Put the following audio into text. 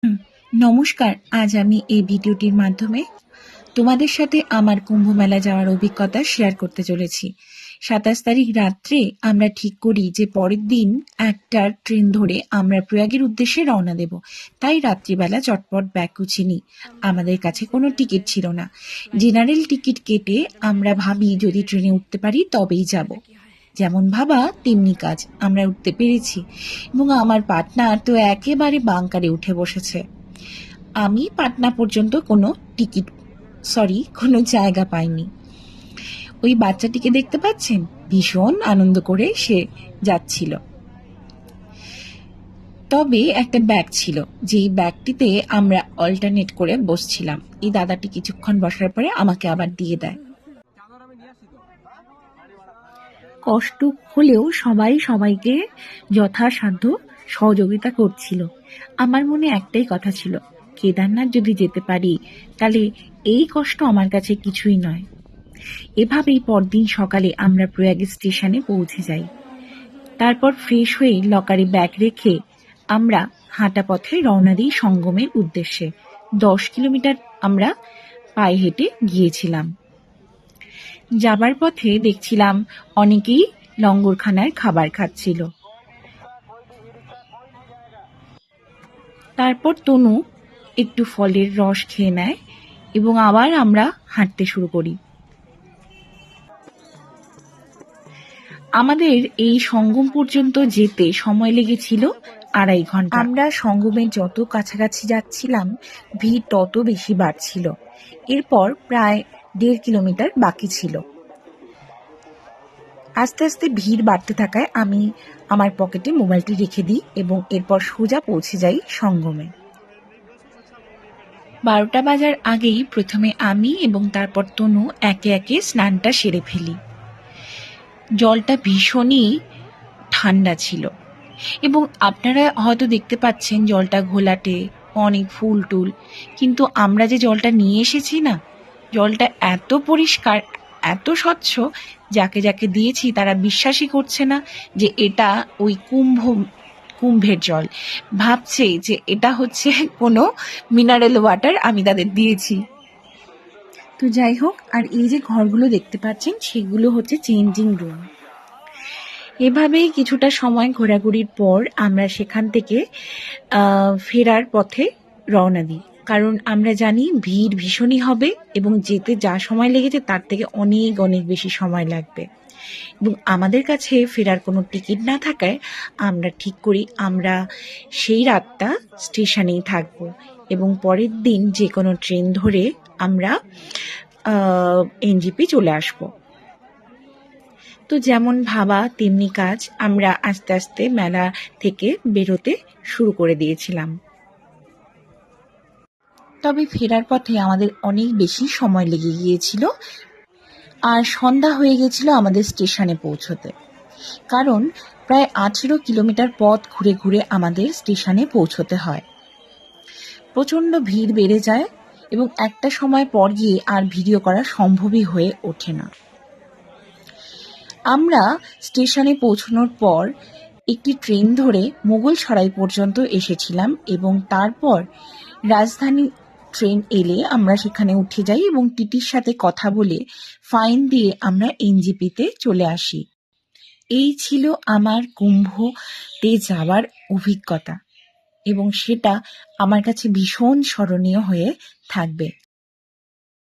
হুম, নমস্কার। আজ আমি এই ভিডিওটির মাধ্যমে তোমাদের সাথে আমার কুম্ভ মেলা যাওয়ার অভিজ্ঞতা শেয়ার করতে চলেছি। ২৭ তারিখ রাত্রে আমরা ঠিক করি যে পরের দিন একটা ট্রেন ধরে আমরা প্রয়াগের উদ্দেশ্যে রওনা দেব। তাই রাত্রিবেলা চটপট ব্যাগ গুছিয়ে নিই। আমাদের কাছে কোনো টিকিট ছিল না। জেনারেল টিকিট কেটে আমরা ভাবি যদি ট্রেনে উঠতে পারি তবেই যাব। যেমন ভাবা তেমনি কাজ, আমরা উঠতে পেরেছি এবং আমার পার্টনার তো একেবারে বাংকারে উঠে বসেছে। আমি পাটনা পর্যন্ত কোনো জায়গা পাইনি। ওই বাচ্চাটিকে দেখতে পাচ্ছেন, ভীষণ আনন্দ করে সে যাচ্ছিল। তবে একটা ব্যাগ ছিল, যেই ব্যাগটিতে আমরা অল্টারনেট করে বসছিলাম। এই দাদাটি কিছুক্ষণ বসার পরে আমাকে আবার দিয়ে দেয়। কষ্ট হলেও সবাই সবাইকে যথাসাধ্য সহযোগিতা করছিল। আমার মনে একটাই কথা ছিল, কেদারনাথ যদি যেতে পারি তাহলে এই কষ্ট আমার কাছে কিছুই নয়। এভাবেই পরদিন সকালে আমরা প্রয়াগ স্টেশনে পৌঁছে যাই। তারপর ফ্রেশ হয়ে লকারে ব্যাগ রেখে আমরা হাঁটা পথে রওনা দিই সঙ্গমের উদ্দেশ্যে। 10 কিলোমিটার আমরা পায়ে হেঁটে গিয়েছিলাম। যাবার পথে দেখছিলাম অনেকেই লঙ্গরখানায় খাবার খাচ্ছিল। তারপর তনু একটু ফলের রস খেয়ে নেয় এবং আবার আমরা হাঁটতে শুরু করি। আমাদের এই সঙ্গম পর্যন্ত যেতে সময় লেগেছিল 2.5 ঘন্টা। আমরা সঙ্গমের যত কাছাকাছি যাচ্ছিলাম ভিড় তত বেশি বাড়ছিল। এরপর প্রায় 1.5 কিলোমিটার বাকি ছিল। আস্তে আস্তে ভিড় বাড়তে থাকায় আমি আমার পকেটে মোবাইলটি রেখে দিই এবং এরপর সোজা পৌঁছে যাই সঙ্গমে। 12টা বাজার আগেই প্রথমে আমি এবং তারপর তনু একে একে স্নানটা সেরে ফেলি। জলটা ভীষণই ঠান্ডা ছিল এবং আপনারা হয়তো দেখতে পাচ্ছেন জলটা ঘোলাটে, অনেক ফুল টুল, কিন্তু আমরা যে জলটা নিয়ে এসেছি না, জলটা এত পরিষ্কার, এত স্বচ্ছ, যাকে যাকে দিয়েছি তারা বিশ্বাসই করছে না যে এটা ওই কুম্ভের জল। ভাবছে যে এটা হচ্ছে কোনো মিনারেল ওয়াটার আমি তাদের দিয়েছি। তো যাই হোক, আর এই যে ঘরগুলো দেখতে পাচ্ছেন সেগুলো হচ্ছে চেঞ্জিং রুম। এভাবেই কিছুটা সময় ঘোরাঘুরির পর আমরা সেখান থেকে ফেরার পথে রওনা দিই, কারণ আমরা জানি ভিড় ভীষণই হবে এবং যেতে যা সময় লেগেছে তার থেকে অনেক অনেক বেশি সময় লাগবে। এবং আমাদের কাছে ফেরার কোনো টিকিট না থাকায় আমরা ঠিক করি আমরা সেই রাতটা স্টেশনেই থাকবো এবং পরের দিন যে কোনো ট্রেন ধরে আমরা এনজেপি চলে আসবো। তো যেমন ভাবা তেমনি কাজ, আমরা আস্তে আস্তে মেলা থেকে বেরোতে শুরু করে দিয়েছিলাম। তবে ফেরার পথে আমাদের অনেক বেশি সময় লেগে গিয়েছিল আর সন্ধ্যা হয়ে গেছিল আমাদের স্টেশনে পৌঁছতে, কারণ প্রায় 18 কিলোমিটার পথ ঘুরে ঘুরে আমাদের স্টেশনে পৌঁছতে হয়। প্রচণ্ড ভিড় বেড়ে যায় এবং একটা সময় পর গিয়ে আর ভিডিও করা সম্ভবই হয়ে ওঠে না। আমরা স্টেশনে পৌঁছানোর পর একটি ট্রেন ধরে মোগলসরাই পর্যন্ত এসেছিলাম এবং তারপর রাজধানী ট্রেন এলে আমরা সেখানে উঠে যাই এবং টিটির সাথে কথা বলে ফাইন দিয়ে আমরা এনজেপিতে চলে আসি। এই ছিল আমার কুম্ভতে যাওয়ার অভিজ্ঞতা এবং সেটা আমার কাছে ভীষণ স্মরণীয় হয়ে থাকবে।